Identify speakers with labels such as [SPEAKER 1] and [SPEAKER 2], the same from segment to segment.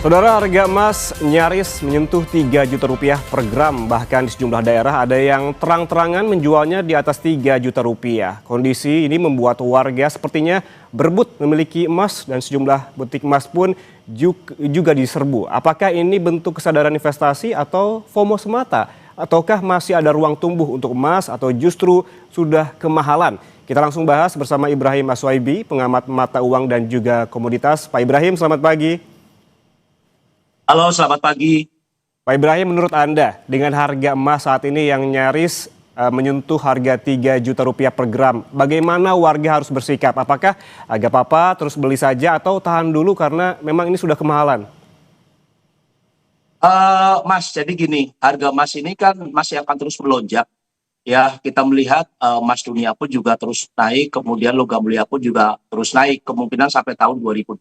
[SPEAKER 1] Saudara, harga emas nyaris menyentuh 3 juta rupiah per gram. Bahkan di sejumlah daerah ada yang terang-terangan menjualnya di atas 3 juta rupiah. Kondisi ini membuat warga sepertinya berebut memiliki emas dan sejumlah butik emas pun juga diserbu. Apakah ini bentuk kesadaran investasi atau FOMO semata? Ataukah masih ada ruang tumbuh untuk emas atau justru sudah kemahalan? Kita langsung bahas bersama Ibrahim Aswaibi, pengamat mata uang dan juga komoditas. Pak Ibrahim, selamat pagi.
[SPEAKER 2] Halo, selamat pagi.
[SPEAKER 1] Pak Ibrahim, menurut Anda dengan harga emas saat ini yang nyaris menyentuh harga 3 juta rupiah per gram, bagaimana warga harus bersikap? Apakah agak apa-apa terus beli saja atau tahan dulu karena memang ini sudah kemahalan?
[SPEAKER 2] Mas, jadi gini, harga emas ini kan masih akan terus melonjak. Ya, kita melihat emas dunia pun juga terus naik, kemudian logam mulia pun juga terus naik, kemungkinan sampai tahun 2028.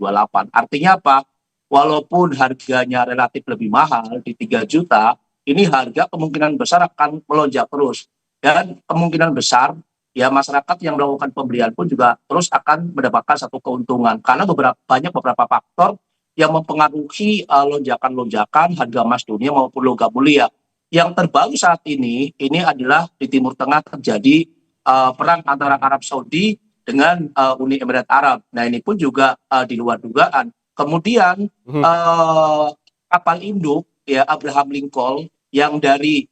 [SPEAKER 2] Artinya apa? Walaupun harganya relatif lebih mahal di 3 juta, ini harga kemungkinan besar akan melonjak terus. Dan kemungkinan besar ya masyarakat yang melakukan pembelian pun juga terus akan mendapatkan satu keuntungan. Karena banyak beberapa faktor yang mempengaruhi lonjakan-lonjakan harga emas dunia maupun logam mulia. Yang terbaru saat ini adalah di Timur Tengah terjadi perang antara Arab Saudi dengan Uni Emirat Arab. Nah, ini pun juga di luar dugaan. Kemudian kapal induk ya Abraham Lincoln yang dari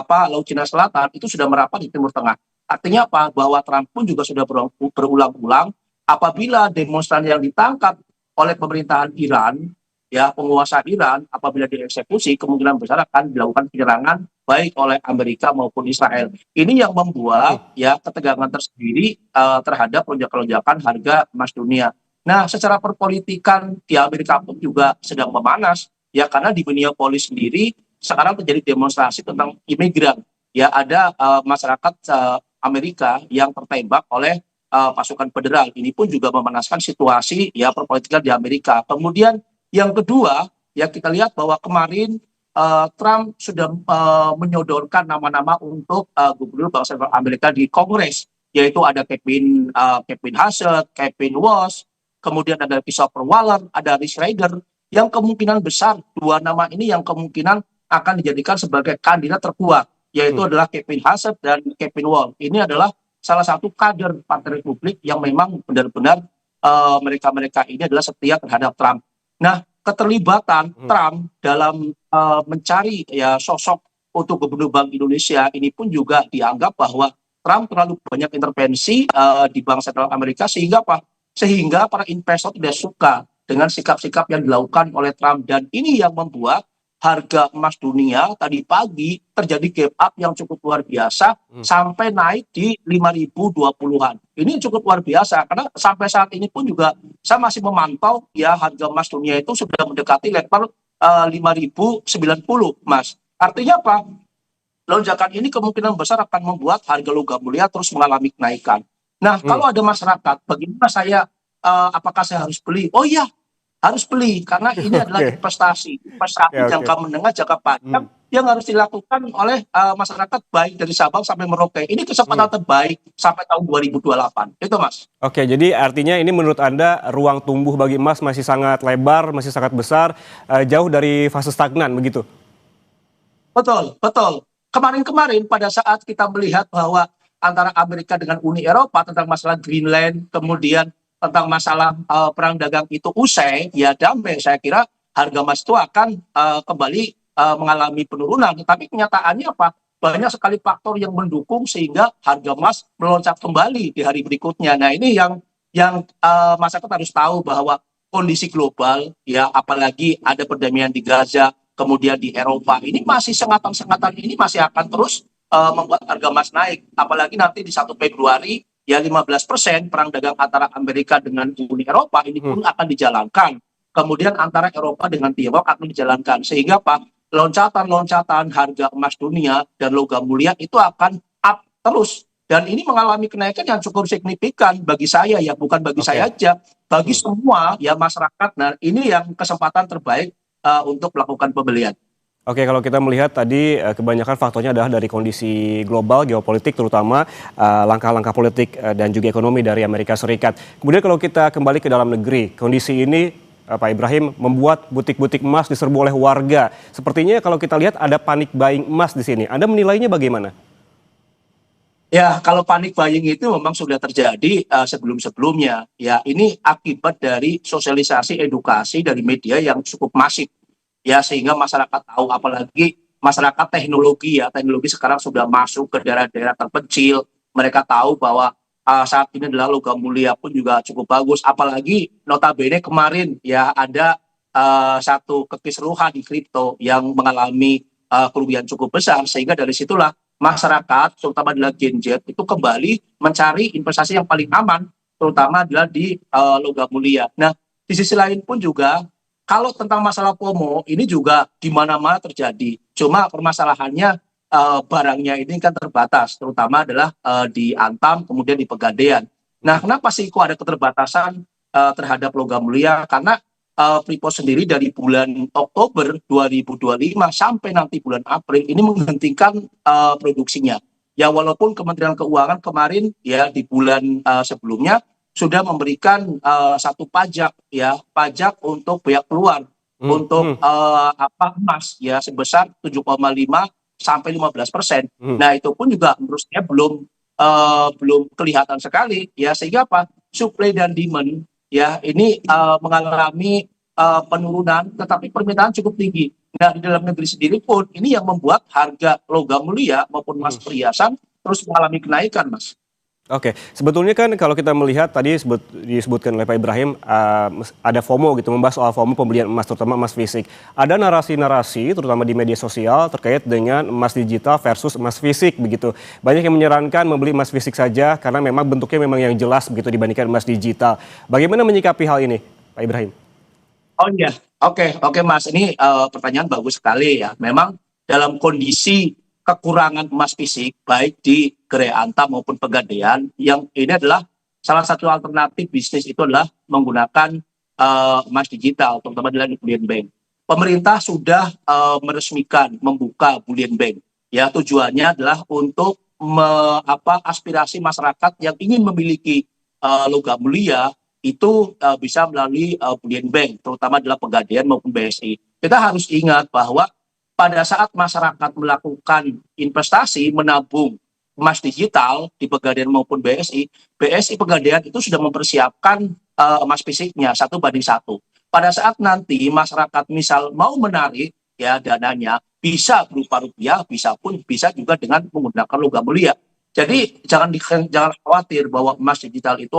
[SPEAKER 2] Laut Cina Selatan itu sudah merapat di Timur Tengah. Artinya apa? Bahwa Trump pun juga sudah berulang-ulang apabila demonstran yang ditangkap oleh pemerintahan Iran, ya penguasa Iran, apabila dieksekusi kemungkinan besar akan dilakukan penyerangan baik oleh Amerika maupun Israel. Ini yang membuat ya ketegangan tersendiri terhadap lonjakan-lonjakan harga emas dunia. Nah, secara perpolitikan di Amerika pun juga sedang memanas, ya karena di Minneapolis sendiri sekarang terjadi demonstrasi tentang imigran. Ya ada masyarakat Amerika yang tertembak oleh pasukan federal. Ini pun juga memanaskan situasi ya perpolitikan di Amerika. Kemudian yang kedua, ya kita lihat bahwa kemarin Trump sudah menyodorkan nama-nama untuk gubernur Bank Sentral Amerika di Kongres, yaitu ada Kevin Hassett, Kevin Walsh, kemudian ada Christopher Waller, ada Rich Rider, yang kemungkinan besar dua nama ini yang kemungkinan akan dijadikan sebagai kandidat terkuat, yaitu adalah Kevin Hassett dan Kevin Walsh. Ini adalah salah satu kader Partai Republik yang memang benar-benar mereka-mereka ini adalah setia terhadap Trump. Nah, keterlibatan Trump dalam mencari ya sosok untuk gubernur Bank Indonesia ini pun juga dianggap bahwa Trump terlalu banyak intervensi di Bank Sentral Amerika sehingga para investor tidak suka dengan sikap-sikap yang dilakukan oleh Trump, dan ini yang membuat harga emas dunia tadi pagi terjadi gap up yang cukup luar biasa sampai naik di 5.020-an. Ini cukup luar biasa karena sampai saat ini pun juga saya masih memantau ya harga emas dunia itu sudah mendekati level 5.090, Mas. Artinya apa? Lonjakan ini kemungkinan besar akan membuat harga logam mulia terus mengalami kenaikan. Nah, kalau ada masyarakat, bagaimana apakah saya harus beli? Oh iya, harus beli, karena ini adalah investasi jangka menengah, jangka panjang yang harus dilakukan oleh masyarakat baik dari Sabang sampai Merauke. Ini kesempatan terbaik sampai tahun 2028. Itu, Mas.
[SPEAKER 1] Oke, jadi artinya ini menurut Anda ruang tumbuh bagi emas masih sangat lebar, masih sangat besar, jauh dari fase stagnan, begitu?
[SPEAKER 2] Betul, betul. Kemarin-kemarin pada saat kita melihat bahwa antara Amerika dengan Uni Eropa tentang masalah Greenland, kemudian tentang masalah perang dagang itu usai, ya damai, saya kira harga emas itu akan kembali mengalami penurunan. Tetapi kenyataannya apa? Banyak sekali faktor yang mendukung sehingga harga emas melonjak kembali di hari berikutnya. Nah, ini yang masyarakat harus tahu bahwa kondisi global, ya apalagi ada perdamaian di Gaza, kemudian di Eropa, ini masih sengatan-sengatan ini masih akan terus membuat harga emas naik. Apalagi nanti di 1 Februari ya 15% perang dagang antara Amerika dengan Uni Eropa ini pun akan dijalankan. Kemudian antara Eropa dengan Tiongkok akan dijalankan. Sehingga loncatan-loncatan harga emas dunia dan logam mulia itu akan up terus. Dan ini mengalami kenaikan yang cukup signifikan bagi saya, ya bukan bagi saya aja, bagi semua ya masyarakat. Nah, ini yang kesempatan terbaik untuk melakukan pembelian.
[SPEAKER 1] Oke, kalau kita melihat tadi kebanyakan faktornya adalah dari kondisi global, geopolitik terutama langkah-langkah politik dan juga ekonomi dari Amerika Serikat. Kemudian kalau kita kembali ke dalam negeri, kondisi ini Pak Ibrahim, membuat butik-butik emas diserbu oleh warga. Sepertinya kalau kita lihat ada panic buying emas di sini. Anda menilainya bagaimana?
[SPEAKER 2] Ya, kalau panik buying itu memang sudah terjadi sebelum-sebelumnya. Ya, ini akibat dari sosialisasi edukasi dari media yang cukup masif. Ya, sehingga masyarakat tahu, apalagi masyarakat teknologi ya, teknologi sekarang sudah masuk ke daerah-daerah terpencil. Mereka tahu bahwa saat ini adalah logam mulia pun juga cukup bagus. Apalagi notabene kemarin ya ada satu kekisruhan di kripto yang mengalami kerugian cukup besar, sehingga dari situlah masyarakat, terutama adalah Gen Z, itu kembali mencari investasi yang paling aman, terutama adalah di logam mulia. Nah, di sisi lain pun juga, kalau tentang masalah FOMO, ini juga di mana-mana terjadi. Cuma permasalahannya barangnya ini kan terbatas, terutama adalah di Antam, kemudian di Pegadaian. Nah, kenapa sih kok ada keterbatasan terhadap logam mulia? Karena Freeport sendiri dari bulan Oktober 2025 sampai nanti bulan April ini menghentikan produksinya. Ya, walaupun Kementerian Keuangan kemarin ya di bulan sebelumnya sudah memberikan satu pajak ya, pajak untuk pihak luar untuk emas ya sebesar 7,5 sampai 15%. Nah, itu pun juga menurut saya belum kelihatan sekali ya, sehingga apa? Supply dan demand ya ini mengalami penurunan, tetapi permintaan cukup tinggi. Nah, di dalam negeri sendiri pun ini yang membuat harga logam mulia maupun emas perhiasan terus mengalami kenaikan, Mas.
[SPEAKER 1] Oke, sebetulnya kan kalau kita melihat tadi disebutkan oleh Pak Ibrahim, ada FOMO gitu, membahas soal FOMO pembelian emas, terutama emas fisik. Ada narasi-narasi, terutama di media sosial, terkait dengan emas digital versus emas fisik begitu. Banyak yang menyarankan membeli emas fisik saja, karena memang bentuknya memang yang jelas begitu dibandingkan emas digital. Bagaimana menyikapi hal ini, Pak Ibrahim?
[SPEAKER 2] Oh iya, oke Mas, ini pertanyaan bagus sekali ya. Memang dalam kondisi kekurangan emas fisik, baik di Gerai Antam maupun Pegadaian, yang ini adalah salah satu alternatif bisnis itu adalah menggunakan emas digital, terutama adalah di bullion bank. Pemerintah sudah meresmikan membuka bullion bank. Ya, tujuannya adalah untuk aspirasi masyarakat yang ingin memiliki logam mulia itu bisa melalui bullion bank, terutama adalah Pegadaian maupun BSI. Kita harus ingat bahwa pada saat masyarakat melakukan investasi menabung emas digital di Pegadaian maupun BSI, BSI Pegadaian itu sudah mempersiapkan emas fisiknya 1:1. Pada saat nanti masyarakat misal mau menarik ya dananya, bisa berupa rupiah, bisa juga dengan menggunakan logam mulia. Jadi jangan khawatir bahwa emas digital itu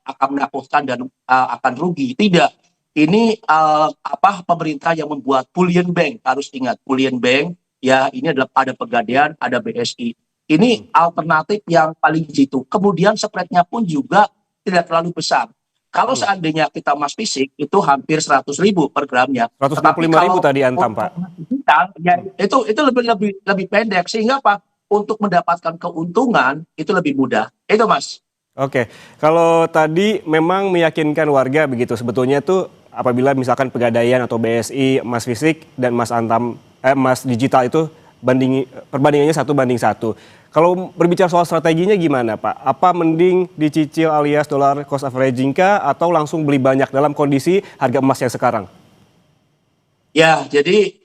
[SPEAKER 2] akan menakutkan dan akan rugi. Tidak. Ini pemerintah yang membuat bullion bank, harus ingat bullion bank ya, ini adalah ada Pegadaian, ada BSI. Ini alternatif yang paling jitu. Kemudian spreadnya pun juga tidak terlalu besar. Kalau seandainya kita emas fisik itu hampir 100.000 per gramnya.
[SPEAKER 1] 125.000 tadi Antam, Pak.
[SPEAKER 2] Digital, ya, itu lebih pendek, sehingga apa? Untuk mendapatkan keuntungan itu lebih mudah. Itu Mas.
[SPEAKER 1] Oke, kalau tadi memang meyakinkan warga begitu, sebetulnya tuh apabila misalkan Pegadaian atau BSI emas fisik dan emas Antam emas digital itu perbandingannya 1:1. Kalau berbicara soal strateginya gimana, Pak? Apa mending dicicil alias dollar cost averaging kah atau langsung beli banyak dalam kondisi harga emas yang sekarang?
[SPEAKER 2] Ya, jadi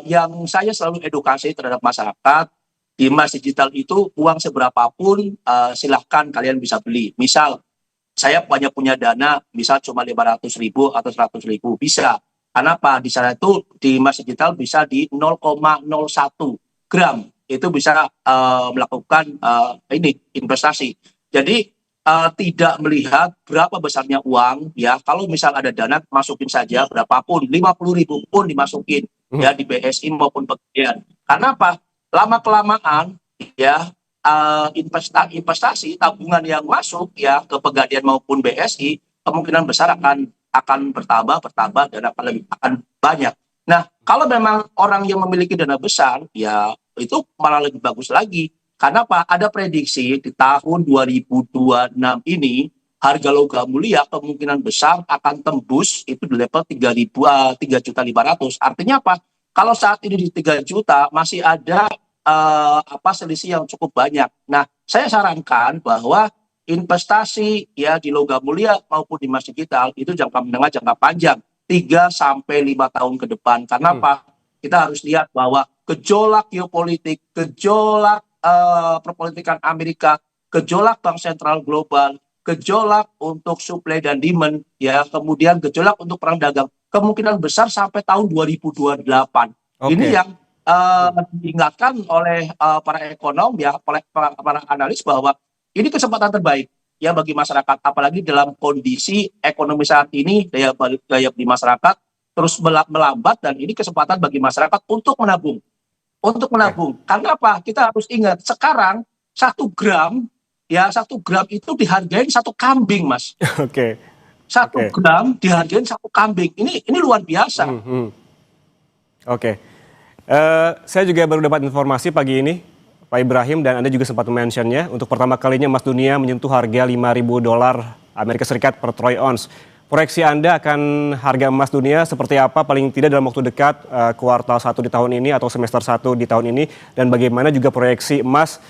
[SPEAKER 2] yang saya selalu edukasi terhadap masyarakat, di emas digital itu uang seberapapun silahkan kalian bisa beli. Misal saya banyak punya dana, misal cuma 500.000 atau 100.000, bisa. Karena apa? Di sana itu di emas digital bisa di 0,01 gram itu bisa melakukan ini investasi. Jadi tidak melihat berapa besarnya uang ya. Kalau misal ada dana, masukin saja berapapun, 50.000 pun dimasukin ya di BSI maupun Pegadaian. Karena apa? Lama kelamaan ya investasi tabungan yang masuk ya ke Pegadaian maupun BSI kemungkinan besar akan bertambah dan akan banyak. Nah, kalau memang orang yang memiliki dana besar ya itu malah lebih bagus lagi. Karena apa? Ada prediksi di tahun 2026 ini harga logam mulia kemungkinan besar akan tembus itu di level 3.500.000. Artinya apa? Kalau saat ini di 3 juta masih ada selisih yang cukup banyak. Nah, saya sarankan bahwa investasi ya di logam mulia maupun di emas digital itu jangka menengah, jangka panjang 3 sampai 5 tahun ke depan. Karena apa? Kita harus lihat bahwa gejolak geopolitik, gejolak perpolitikan Amerika, gejolak bank sentral global, gejolak untuk supply dan demand, ya, kemudian gejolak untuk perang dagang, kemungkinan besar sampai tahun 2028. Ini
[SPEAKER 1] Oke.
[SPEAKER 2] yang diingatkan oleh para ekonom, ya, oleh para analis bahwa ini kesempatan terbaik ya bagi masyarakat, apalagi dalam kondisi ekonomi saat ini, daya beli masyarakat terus melambat, dan ini kesempatan bagi masyarakat untuk menabung. Untuk
[SPEAKER 1] Oke.
[SPEAKER 2] menabung. Karena apa? Kita harus ingat sekarang 1 gram, ya, 1 gram itu dihargai 1 kambing, Mas.
[SPEAKER 1] Oke.
[SPEAKER 2] Satu
[SPEAKER 1] Oke.
[SPEAKER 2] gram dihargai 1 kambing. Ini luar biasa.
[SPEAKER 1] Oke. Saya juga baru dapat informasi pagi ini, Pak Ibrahim, dan Anda juga sempat mentionnya, untuk pertama kalinya emas dunia menyentuh harga $5.000 Amerika Serikat per troy ounce. Proyeksi Anda akan harga emas dunia seperti apa paling tidak dalam waktu dekat, kuartal 1 di tahun ini atau semester 1 di tahun ini, dan bagaimana juga proyeksi emas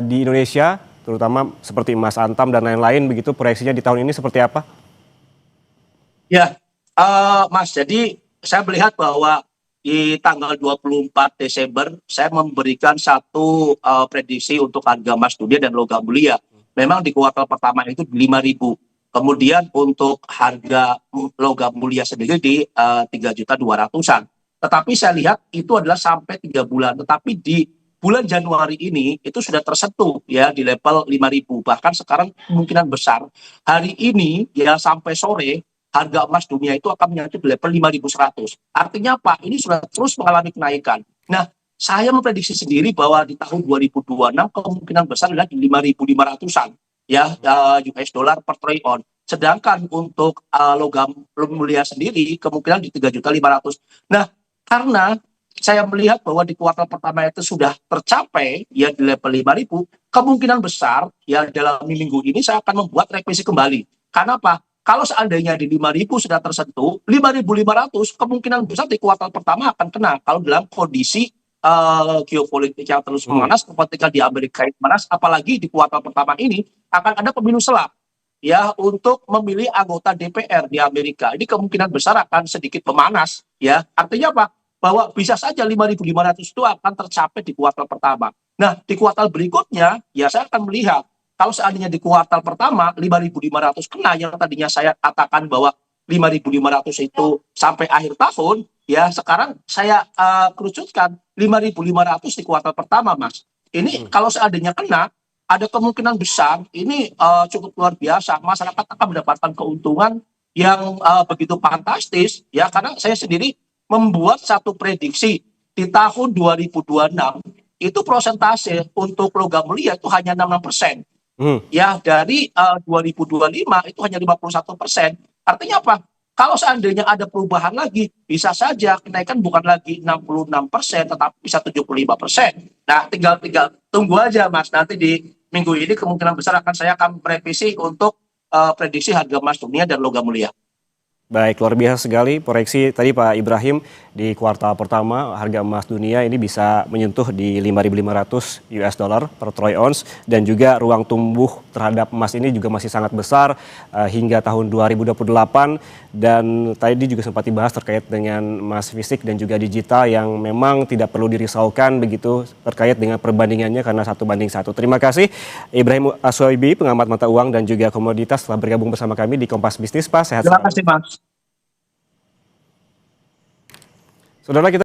[SPEAKER 1] di Indonesia, terutama seperti emas antam dan lain-lain, begitu proyeksinya di tahun ini seperti apa?
[SPEAKER 2] Ya, Mas, jadi saya melihat bahwa di tanggal 24 Desember saya memberikan satu prediksi untuk harga emas dunia dan logam mulia. Memang di kuartal pertama itu di 5.000. Kemudian untuk harga logam mulia sendiri di 3.200-an. Tetapi saya lihat itu adalah sampai 3 bulan. Tetapi di bulan Januari ini itu sudah tersentuh ya di level 5.000. Bahkan sekarang kemungkinan besar hari ini ya sampai sore harga emas dunia itu akan menyentuh di level 5.100. Artinya apa? Ini sudah terus mengalami kenaikan. Nah, saya memprediksi sendiri bahwa di tahun 2026 kemungkinan besar adalah di 5.500-an ya, US dollar per troy ounce. Sedangkan untuk logam mulia sendiri kemungkinan di 3.500.000. Nah, karena saya melihat bahwa di kuartal pertama itu sudah tercapai ya di level 5.000, kemungkinan besar ya dalam minggu ini saya akan membuat revisi kembali. Karena apa? Kalau seandainya di 5.000 sudah tersentuh, 5.500 kemungkinan besar di kuartal pertama akan kena kalau dalam kondisi geopolitik yang terus memanas, ketika di Amerika itu panas, apalagi di kuartal pertama ini akan ada pemilu selap ya untuk memilih anggota DPR di Amerika. Ini kemungkinan besar akan sedikit memanas ya. Artinya apa? Bahwa bisa saja 5.500 itu akan tercapai di kuartal pertama. Nah, di kuartal berikutnya ya saya akan melihat kalau seandainya di kuartal pertama 5.500 kena, yang tadinya saya katakan bahwa 5.500 itu sampai akhir tahun, ya sekarang saya kerucutkan 5.500 di kuartal pertama, Mas. Ini kalau seandainya kena, ada kemungkinan besar ini cukup luar biasa. Masyarakat akan mendapatkan keuntungan yang begitu fantastis, ya, karena saya sendiri membuat satu prediksi di tahun 2026 itu prosentase untuk logam mulia itu hanya 66%. Ya, dari 2025 itu hanya 51%. Artinya apa? Kalau seandainya ada perubahan lagi, bisa saja kenaikan bukan lagi 66%, tetapi bisa 75%. Nah, tinggal tunggu aja, Mas. Nanti di minggu ini kemungkinan besar saya akan merevisi untuk prediksi harga emas dunia dan logam mulia.
[SPEAKER 1] Baik, luar biasa sekali proyeksi tadi Pak Ibrahim, di kuartal pertama harga emas dunia ini bisa menyentuh di 5.500 US dollar per troy ounce, dan juga ruang tumbuh terhadap emas ini juga masih sangat besar hingga tahun 2028, dan tadi juga sempat dibahas terkait dengan emas fisik dan juga digital yang memang tidak perlu dirisaukan begitu terkait dengan perbandingannya karena 1:1. Terima kasih Ibrahim Aswabi, pengamat mata uang dan juga komoditas, telah bergabung bersama kami di Kompas Bisnis. Pak, sehat
[SPEAKER 2] Terima
[SPEAKER 1] selalu.
[SPEAKER 2] kasih, Mas.
[SPEAKER 1] Saudara, kita